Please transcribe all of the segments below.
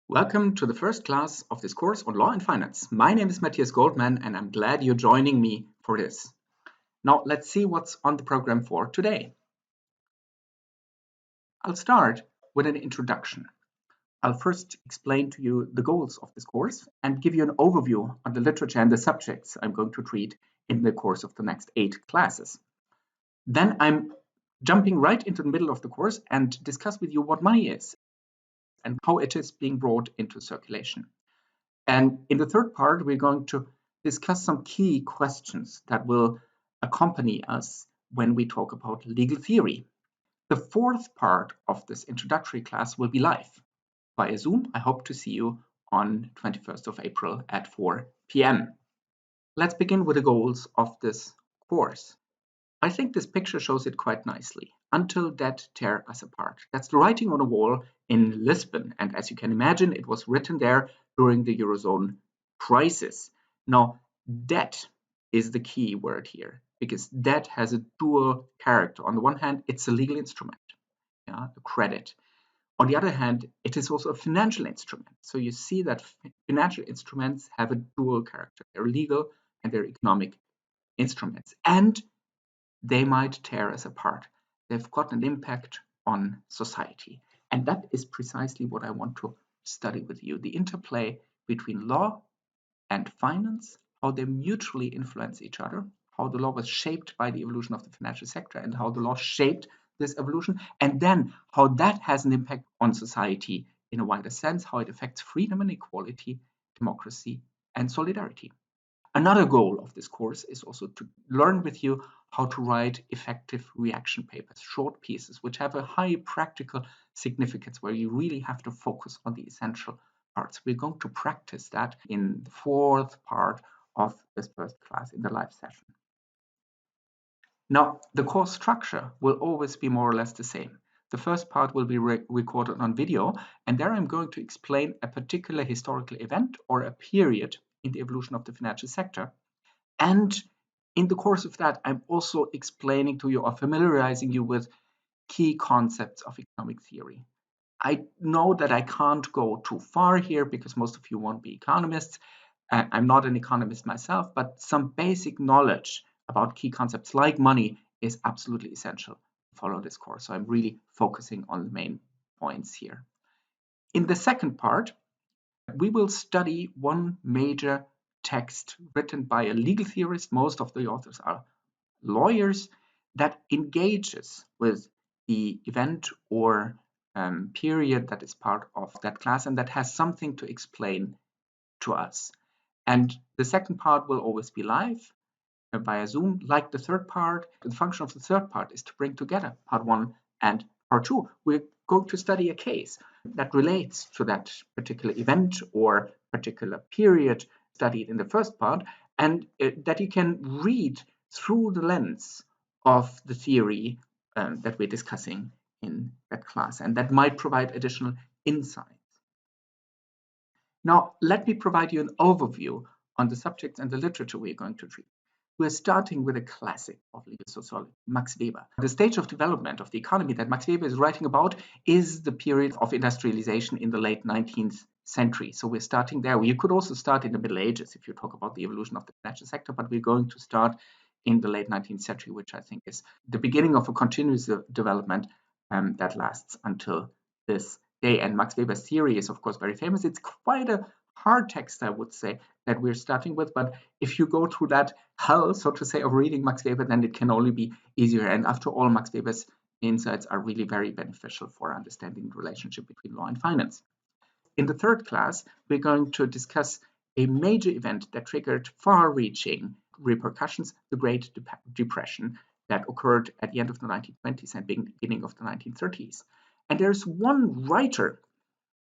Welcome to the first class of this course on Law and Finance. My name is Matthias Goldman and I'm glad you're joining me for this. Now let's see what's on the program for today. I'll start with an introduction. I'll first explain to you the goals of this course and give you an overview on the literature and the subjects I'm going to treat in the course of the next 8 classes. Then I'm jumping right into the middle of the course and discuss with you what money is and how it is being brought into circulation. And in the third part, we're going to discuss some key questions that will accompany us when we talk about legal theory. The fourth part of this introductory class will be live via Zoom. I hope to see you on 21st of April at 4 p.m. Let's begin with the goals of this course. I think this picture shows it quite nicely. Until debt tear us apart. That's the writing on a wall in Lisbon. And as you can imagine, it was written there during the Eurozone crisis. Now, debt is the key word here because debt has a dual character. On the one hand, it's a legal instrument, a credit. On the other hand, it is also a financial instrument. So you see that financial instruments have a dual character. They're legal and they're economic instruments. And they might tear us apart. They've got an impact on society. And that is precisely what I want to study with you. The interplay between law and finance, how they mutually influence each other, how the law was shaped by the evolution of the financial sector and how the law shaped this evolution, and then how that has an impact on society in a wider sense, how it affects freedom and equality, democracy, and solidarity. Another goal of this course is also to learn with you how to write effective reaction papers, short pieces, which have a high practical significance where you really have to focus on the essential parts. We're going to practice that in the fourth part of this first class in the live session. Now, the course structure will always be more or less the same. The first part will be recorded on video, and there I'm going to explain a particular historical event or a period in the evolution of the financial sector. And in the course of that, I'm also explaining to you or familiarizing you with key concepts of economic theory. I know that I can't go too far here because most of you won't be economists. I'm not an economist myself, but some basic knowledge about key concepts like money is absolutely essential to follow this course. So I'm really focusing on the main points here. In the second part, we will study one major text written by a legal theorist. Most of the authors are lawyers that engages with the event or period that is part of that class and that has something to explain to us. And the second part will always be live via Zoom, like the third part. The function of the third part is to bring together part 1 and part 2. We're going to study a case that relates to that particular event or particular period studied in the first part, and that you can read through the lens of the theory that we're discussing in that class, and that might provide additional insights. Now, let me provide you an overview on the subjects and the literature we're going to treat. We're starting with a classic of legal sociology, Max Weber. The stage of development of the economy that Max Weber is writing about is the period of industrialization in the late 19th century. So we're starting there. You could also start in the Middle Ages if you talk about the evolution of the financial sector, but we're going to start in the late 19th century, which I think is the beginning of a continuous development that lasts until this day. And Max Weber's theory is, of course, very famous. It's quite a hard text, I would say, that we're starting with. But if you go through that hell, so to say, of reading Max Weber, then it can only be easier. And after all, Max Weber's insights are really very beneficial for understanding the relationship between law and finance. In the third class, we're going to discuss a major event that triggered far-reaching repercussions, the Great Depression that occurred at the end of the 1920s and beginning of the 1930s. And there's one writer,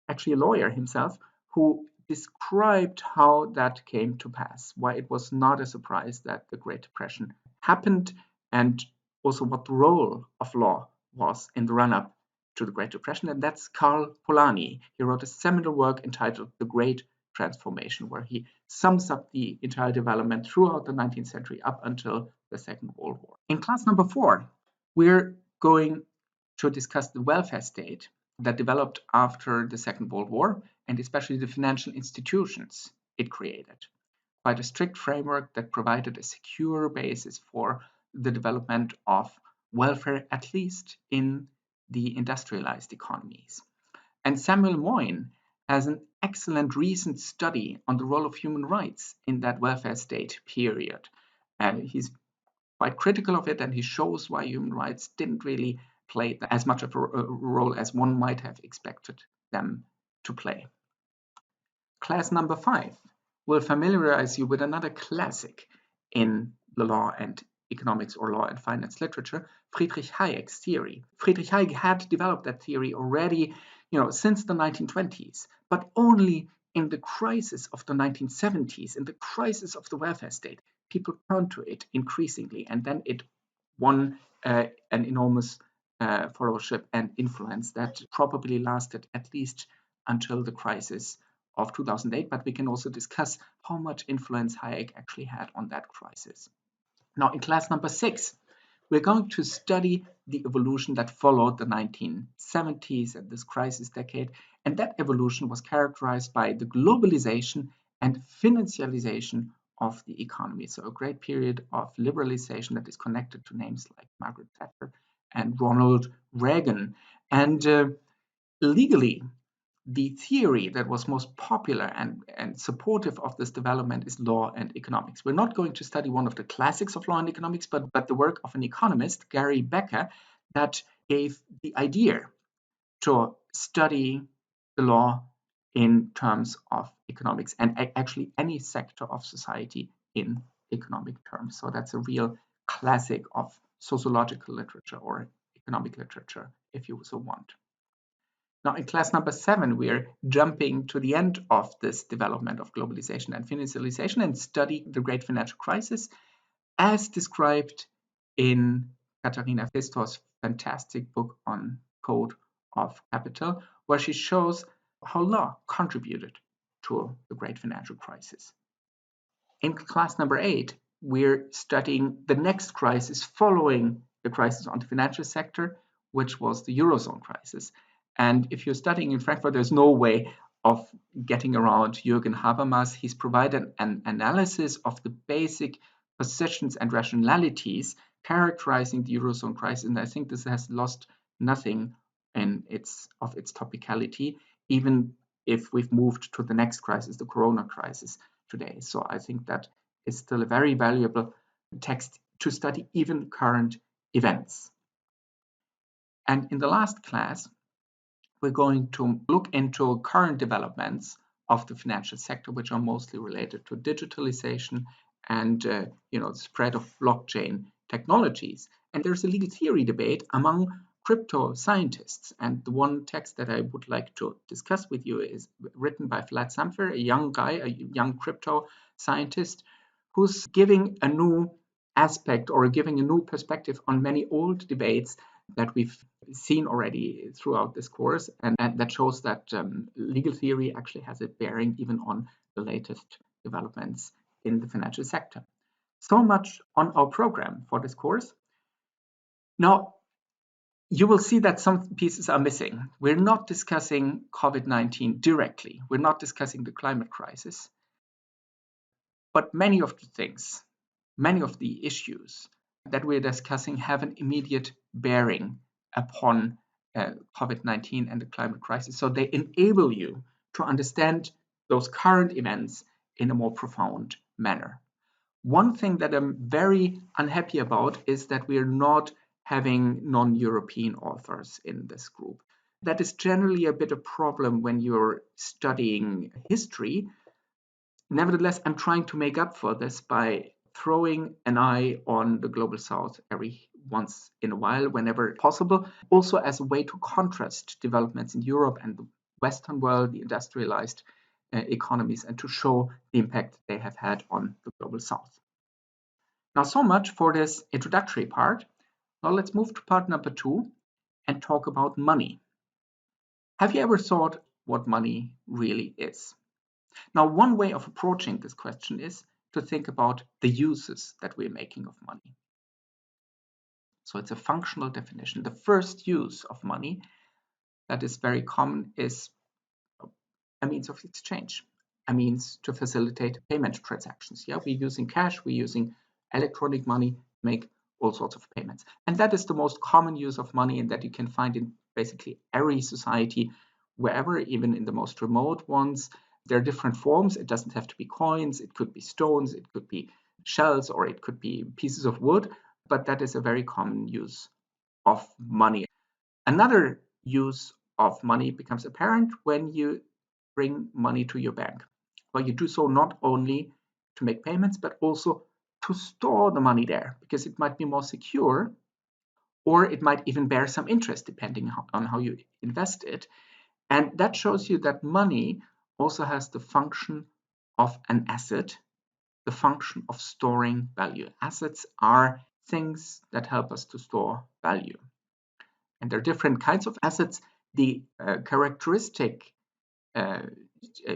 actually a lawyer himself, who described how that came to pass, why it was not a surprise that the Great Depression happened, and also what the role of law was in the run-up to the Great Depression. And that's Karl Polanyi. He wrote a seminal work entitled The Great Transformation, where he sums up the entire development throughout the 19th century up until the Second World War. In class number 4, we're going to discuss the welfare state that developed after the Second World War, and especially the financial institutions it created. Quite a strict framework that provided a secure basis for the development of welfare, at least in the industrialized economies. And Samuel Moyn has an excellent recent study on the role of human rights in that welfare state period. And he's quite critical of it, and he shows why human rights didn't really play as much of a role as one might have expected them to play. Class number 5 will familiarize you with another classic in the law and economics or law and finance literature, Friedrich Hayek's theory. Friedrich Hayek had developed that theory already, since the 1920s, but only in the crisis of the 1970s, in the crisis of the welfare state, people turned to it increasingly, and then it won an enormous followership and influence that probably lasted at least until the crisis of 2008, but we can also discuss how much influence Hayek actually had on that crisis. Now, in class number 6, we're going to study the evolution that followed the 1970s and this crisis decade, and that evolution was characterized by the globalization and financialization of the economy. So a great period of liberalization that is connected to names like Margaret Thatcher and Ronald Reagan. And legally, the theory that was most popular and supportive of this development is law and economics. We're not going to study one of the classics of law and economics, but the work of an economist, Gary Becker, that gave the idea to study the law in terms of economics and actually any sector of society in economic terms. So that's a real classic of sociological literature or economic literature, if you so want. Now, in class number 7, we're jumping to the end of this development of globalization and financialization and study the great financial crisis as described in Katharina Fistor's fantastic book on Code of Capital, where she shows how law contributed to the great financial crisis. In class number 8, we're studying the next crisis following the crisis on the financial sector, which was the Eurozone crisis. And if you're studying in Frankfurt, there's no way of getting around Jürgen Habermas. He's provided an analysis of the basic positions and rationalities characterizing the Eurozone crisis. And I think this has lost nothing of its topicality, even if we've moved to the next crisis, the Corona crisis today. So I think that is still a very valuable text to study even current events. And in the last class, we're going to look into current developments of the financial sector, which are mostly related to digitalization and the spread of blockchain technologies. And there's a legal theory debate among crypto scientists. And the one text that I would like to discuss with you is written by Vlad Zamfir, a young guy, a young crypto scientist, who's giving a new aspect or giving a new perspective on many old debates that we've seen already throughout this course, and that shows that legal theory actually has a bearing even on the latest developments in the financial sector. So much on our program for this course. Now, you will see that some pieces are missing. We're not discussing COVID-19 directly. We're not discussing the climate crisis. But many of the things, many of the issues that we're discussing have an immediate bearing upon COVID-19 and the climate crisis. So they enable you to understand those current events in a more profound manner. One thing that I'm very unhappy about is that we are not having non-European authors in this group. That is generally a bit of a problem when you're studying history. Nevertheless, I'm trying to make up for this by throwing an eye on the Global South every once in a while, whenever possible, also as a way to contrast developments in Europe and the Western world, the industrialized economies, and to show the impact they have had on the Global South. Now, so much for this introductory part. Now let's move to part number 2 and talk about money. Have you ever thought what money really is? Now, one way of approaching this question is to think about the uses that we're making of money. So it's a functional definition. The first use of money that is very common is a means of exchange, a means to facilitate payment transactions. Yeah, we're using cash, we're using electronic money to make all sorts of payments. And that is the most common use of money, and that you can find in basically every society, wherever, even in the most remote ones. There are different forms. It doesn't have to be coins, it could be stones, it could be shells, or it could be pieces of wood, but that is a very common use of money. Another use of money becomes apparent when you bring money to your bank. Well, you do so not only to make payments, but also to store the money there, because it might be more secure, or it might even bear some interest depending on how you invest it. And that shows you that money also has the function of an asset, the function of storing value. Assets are things that help us to store value. And there are different kinds of assets. The characteristic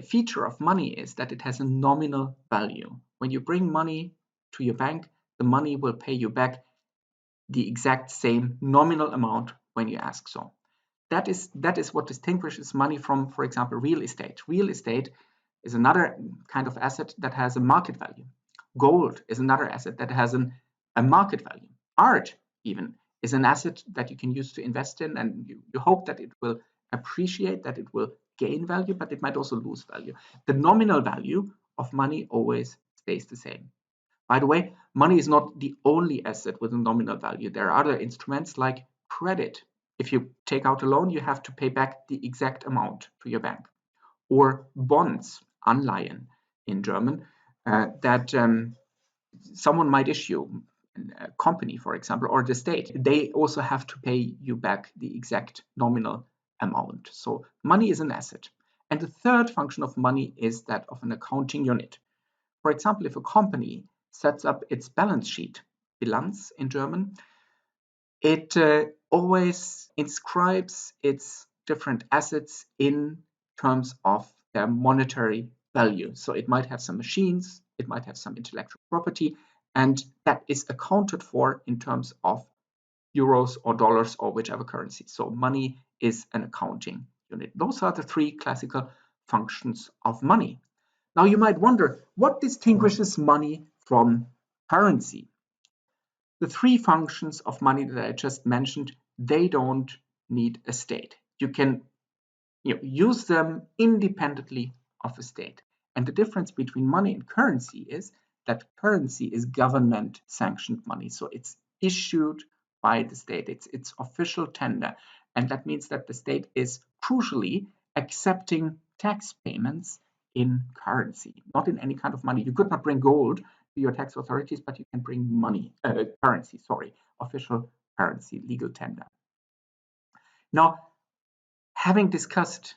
feature of money is that it has a nominal value. When you bring money to your bank, the money will pay you back the exact same nominal amount when you ask so. That is what distinguishes money from, for example, real estate. Real estate is another kind of asset that has a market value. Gold is another asset that has a market value. Art, even, is an asset that you can use to invest in, and you hope that it will appreciate, that it will gain value, but it might also lose value. The nominal value of money always stays the same. By the way, money is not the only asset with a nominal value. There are other instruments like credit. If you take out a loan, you have to pay back the exact amount to your bank. Or bonds, Anleihen in German, that someone might issue, a company, for example, or the state. They also have to pay you back the exact nominal amount. So money is an asset. And the third function of money is that of an accounting unit. For example, if a company sets up its balance sheet, Bilanz in German, it always inscribes its different assets in terms of their monetary value. So it might have some machines, it might have some intellectual property, and that is accounted for in terms of euros or dollars or whichever currency. So money is an accounting unit. Those are the three classical functions of money. Now you might wonder, what distinguishes money from currency? The three functions of money that I just mentioned, they don't need a state. You can use them independently of a state. And the difference between money and currency is that currency is government sanctioned money. So it's issued by the state. It's official tender. And that means that the state is crucially accepting tax payments in currency, not in any kind of money. You could not bring gold to your tax authorities, but you can bring money, currency, official currency, legal tender. Now, having discussed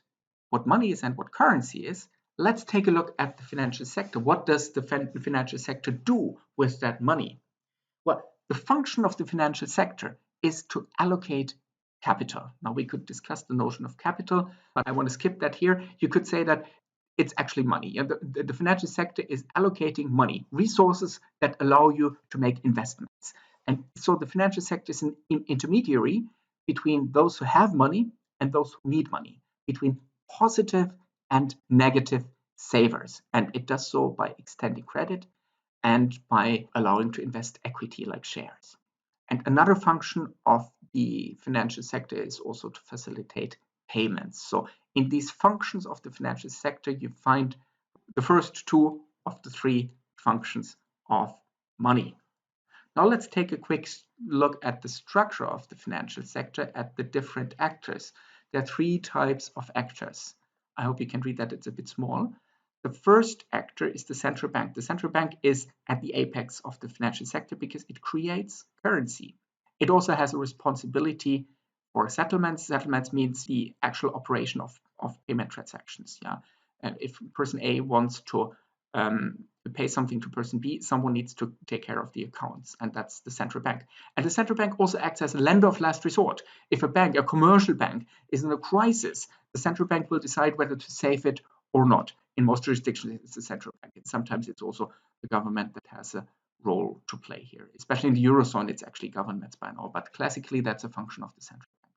what money is and what currency is, let's take a look at the financial sector. What does the financial sector do with that money? Well, the function of the financial sector is to allocate capital. Now, we could discuss the notion of capital, but I want to skip that here. You could say that it's actually money. The financial sector is allocating money, resources that allow you to make investments. And so the financial sector is an intermediary between those who have money and those who need money, between positive and negative savers. And it does so by extending credit and by allowing to invest equity like shares. And another function of the financial sector is also to facilitate payments. So in these functions of the financial sector, you find the first two of the three functions of money. Now let's take a quick look at the structure of the financial sector, at the different actors. There are three types of actors. I hope you can read that, it's a bit small. The first actor is the central bank. The central bank is at the apex of the financial sector because it creates currency. It also has a responsibility for settlements. Settlements means the actual operation of payment transactions. Yeah, if person A wants to pay something to person B, someone needs to take care of the accounts, and that's the central bank. And the central bank also acts as a lender of last resort. If a bank, a commercial bank, is in a crisis, the central bank will decide whether to save it or not. In most jurisdictions, it's the central bank. And sometimes it's also the government that has a role to play here. Especially in the Eurozone, it's actually governments by now, but classically that's a function of the central bank.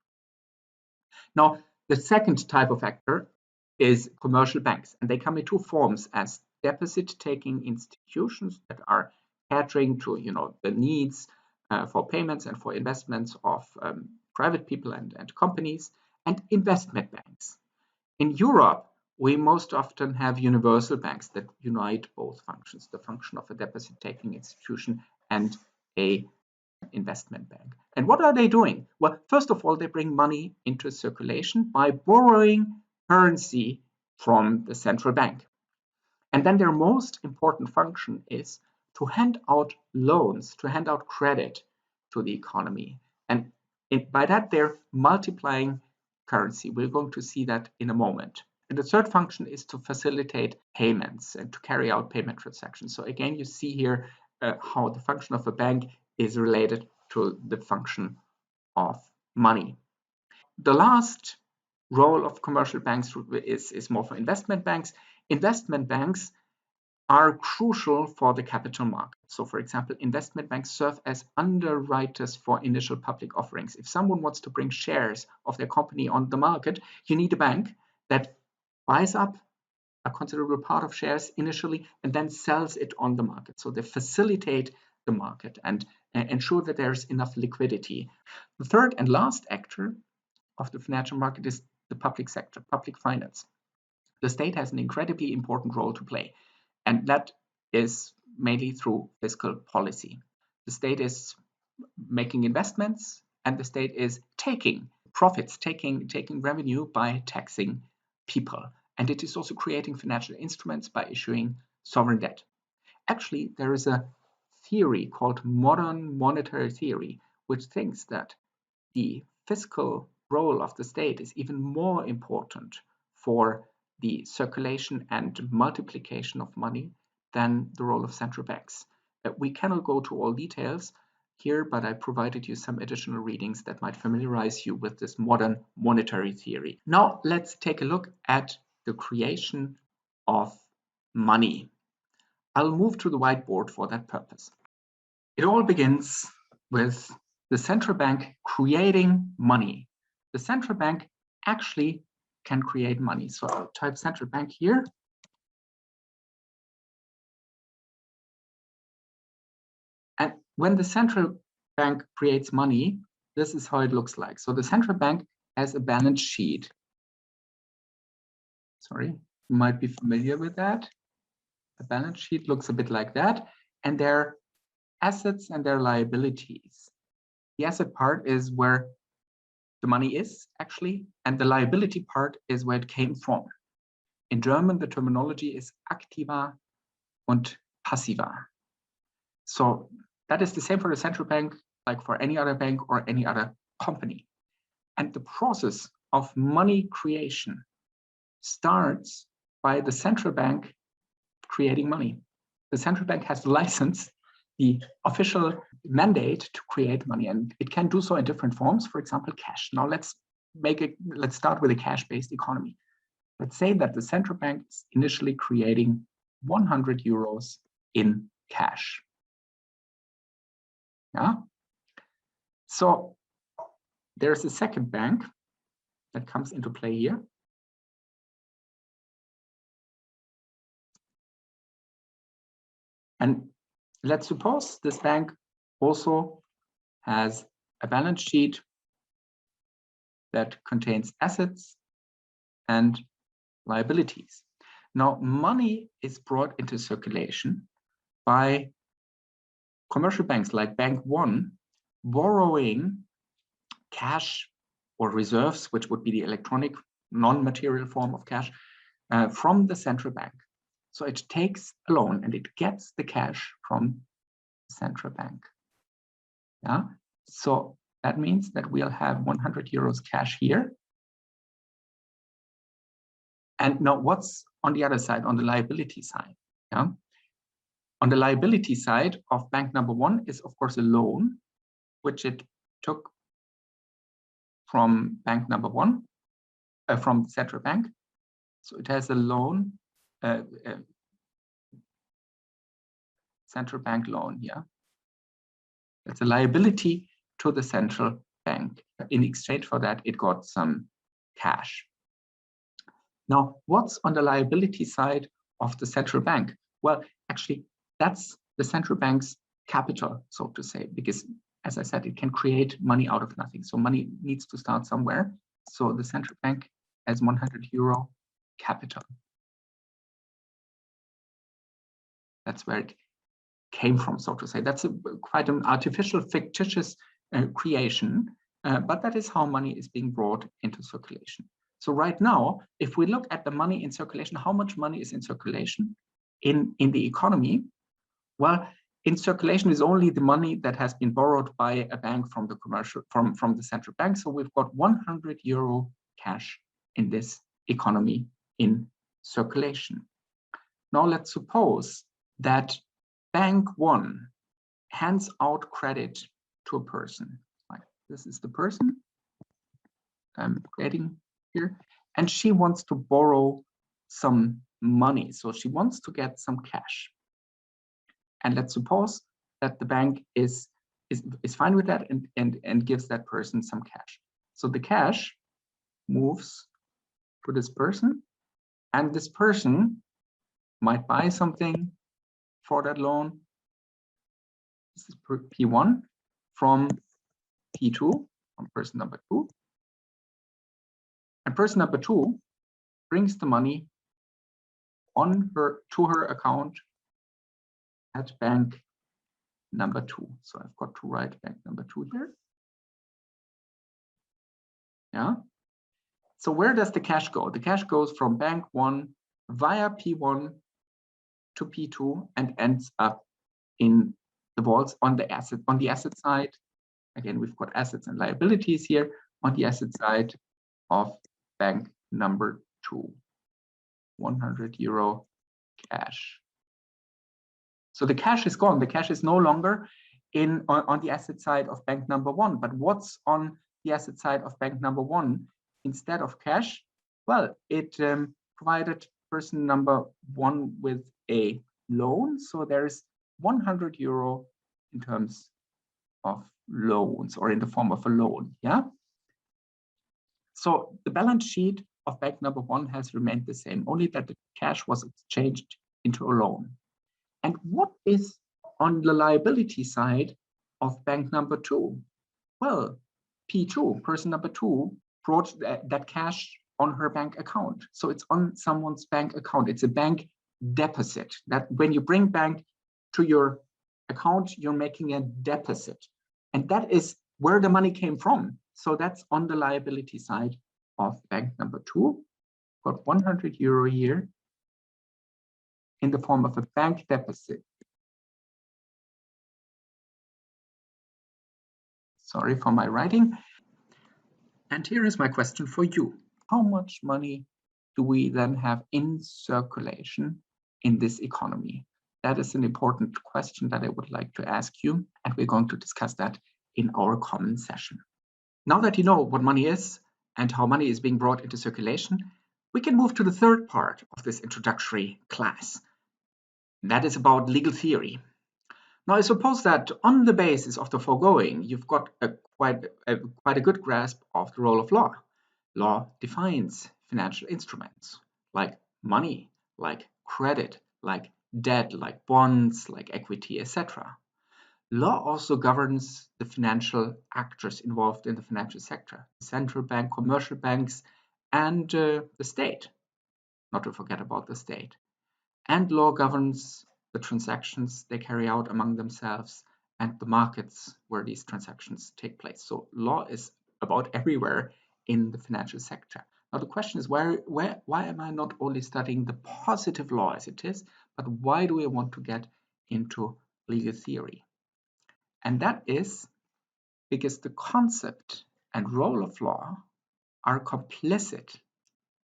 Now, The second type of actor is commercial banks, and they come in two forms: as deposit-taking institutions that are catering to the needs for payments and for investments of private people and companies, and investment banks. In Europe, we most often have universal banks that unite both functions, the function of a deposit-taking institution and a investment bank. And what are they doing? Well, first of all, they bring money into circulation by borrowing currency from the central bank. And then their most important function is to hand out loans, to hand out credit to the economy. And by that, they're multiplying currency. We're going to see that in a moment. And the third function is to facilitate payments and to carry out payment transactions. So again, you see here how the function of a bank is related to the function of money. The last role of commercial banks is more for investment banks. Investment banks are crucial for the capital market. So for example, investment banks serve as underwriters for initial public offerings. If someone wants to bring shares of their company on the market, you need a bank that buys up a considerable part of shares initially and then sells it on the market. So they facilitate the market and ensure that there's enough liquidity. The third and last actor of the financial market is the public sector, public finance. The state has an incredibly important role to play, and that is mainly through fiscal policy. The state is making investments, and the state is taking profits, taking revenue by taxing people. And it is also creating financial instruments by issuing sovereign debt. Actually, there is a theory called modern monetary theory, which thinks that the fiscal role of the state is even more important for the circulation and multiplication of money than the role of central banks. We cannot go to all details here, but I provided you some additional readings that might familiarize you with this modern monetary theory. Now let's take a look at the creation of money. I'll move to the whiteboard for that purpose. It all begins with the central bank creating money. The central bank actually can create money. So I'll type central bank here. And when the central bank creates money, this is how it looks like. So the central bank has a balance sheet. Sorry, you might be familiar with that. A balance sheet looks a bit like that. And there are assets and their liabilities. The asset part is where the money is actually, and the liability part is where it came from. In German, the terminology is activa und passiva. So that is the same for the central bank, like for any other bank or any other company. And the process of money creation starts by the central bank creating money. The central bank has the license, the official mandate to create money, and it can do so in different forms. For example, cash. Now let's start with a cash-based economy. Let's say that the central bank is initially creating 100 euros in cash. Yeah. So there's a second bank that comes into play here. And let's suppose this bank also has a balance sheet that contains assets and liabilities. Now, money is brought into circulation by commercial banks like Bank One borrowing cash or reserves, which would be the electronic non-material form of cash, from the central bank. So it takes a loan and it gets the cash from the central bank. Yeah. So that means that we'll have 100 euros cash here. And now what's on the other side, on the liability side? Yeah. On the liability side of bank number one is, of course, a loan, which it took from bank number one, from the central bank. So it has a loan, central bank loan here. It's a liability to the central bank. In exchange for that, it got some cash. Now, what's on the liability side of the central bank? Well, actually, that's the central bank's capital, so to say, because as I said, it can create money out of nothing. So money needs to start somewhere. So the central bank has 100 euro capital. That's where it came from, so to say. That's quite an artificial, fictitious creation, but that is how money is being brought into circulation. So right now, if we look at the money in circulation, how much money is in circulation in the economy? Well, in circulation is only the money that has been borrowed by a bank from the from the central bank. So we've got 100 euro cash in this economy in circulation. Now let's suppose that Bank 1 hands out credit to a person. Like this is the person I'm creating here, and she wants to borrow some money. So she wants to get some cash. And let's suppose that the bank is fine with that and gives that person some cash. So the cash moves to this person, and this person might buy something for that loan. This is P1 from P2, from person number 2. And person number 2 brings the money to her account at bank number 2. So I've got to write bank number 2 here. Yeah. So where does the cash go? The cash goes from bank 1 via P1 to P2 and ends up in the vaults on the asset side. Again, we've got assets and liabilities here on the asset side of bank number 2. 100 euro cash. So the cash is gone. The cash is no longer on the asset side of bank number 1. But what's on the asset side of bank number 1 instead of cash? Well, it provided person number 1 with a loan. So there's 100 euro in terms of loans, or in the form of a loan. Yeah. So the balance sheet of bank number 1 has remained the same, only that the cash was exchanged into a loan. And what is on the liability side of bank number 2? Well, P2, person number 2, brought that cash on her bank account. So it's on someone's bank account. It's a bank deposit. That when you bring bank to your account, you're making a deposit. And that is where the money came from. So that's on the liability side of bank number 2. Got 100 euro here in the form of a bank deposit. Sorry for my writing. And here is my question for you. How much money do we then have in circulation in this economy? That is an important question that I would like to ask you, and we're going to discuss that in our common session. Now that you know what money is and how money is being brought into circulation, we can move to the third part of this introductory class. That is about legal theory. Now, I suppose that on the basis of the foregoing, you've got quite a good grasp of the role of law. Law defines financial instruments like money, like credit, like debt, like bonds, like equity, etc. Law also governs the financial actors involved in the financial sector, the central bank, commercial banks, and the state, not to forget about the state. And law governs the transactions they carry out among themselves and the markets where these transactions take place. So law is about everywhere in the financial sector. Now the question is, why am I not only studying the positive law as it is, but why do I want to get into legal theory? And that is because the concept and role of law are complicit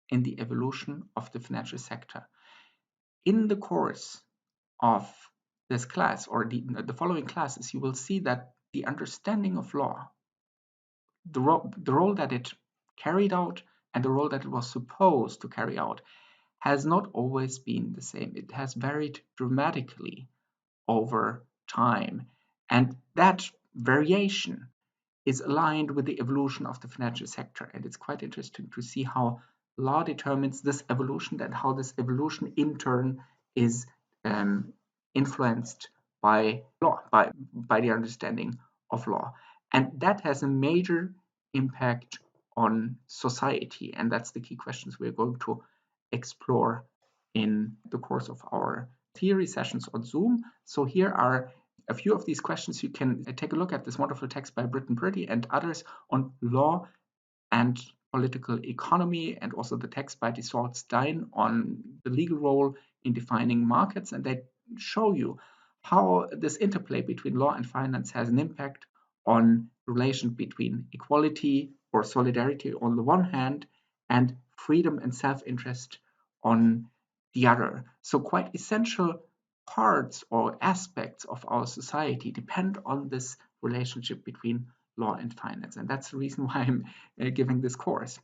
in the evolution of the financial sector. In the course of this class, or the following classes, you will see that the understanding of law, the role that it carried out and the role that it was supposed to carry out, has not always been the same. It has varied dramatically over time. And that variation is aligned with the evolution of the financial sector. And it's quite interesting to see how law determines this evolution and how this evolution in turn is influenced by law, by the understanding of law. And that has a major impact on society. And that's the key questions we're going to explore in the course of our theory sessions on Zoom. So here are a few of these questions. You can take a look at this wonderful text by Britton Purdy and others on law and political economy, and also the text by Desault Stein on the legal role in defining markets. And they show you how this interplay between law and finance has an impact on the relation between equality or solidarity on the one hand and freedom and self-interest on the other. So quite essential parts or aspects of our society depend on this relationship between law and finance. And that's the reason why I'm giving this course.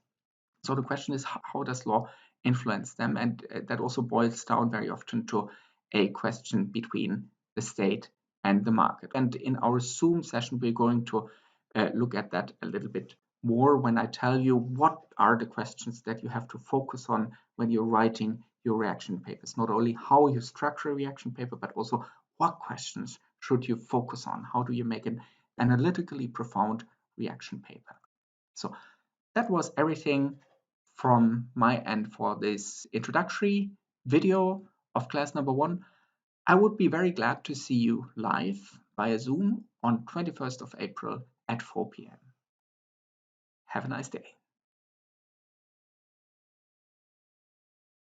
So the question is, how does law influence them? And that also boils down very often to a question between the state and the market. And in our Zoom session, we're going to look at that a little bit more when I tell you what are the questions that you have to focus on when you're writing your reaction papers. Not only how you structure a reaction paper, but also what questions should you focus on? How do you make an analytically profound reaction paper? So that was everything from my end for this introductory video of class number 1. I would be very glad to see you live via Zoom on 21st of April at 4 p.m. Have a nice day.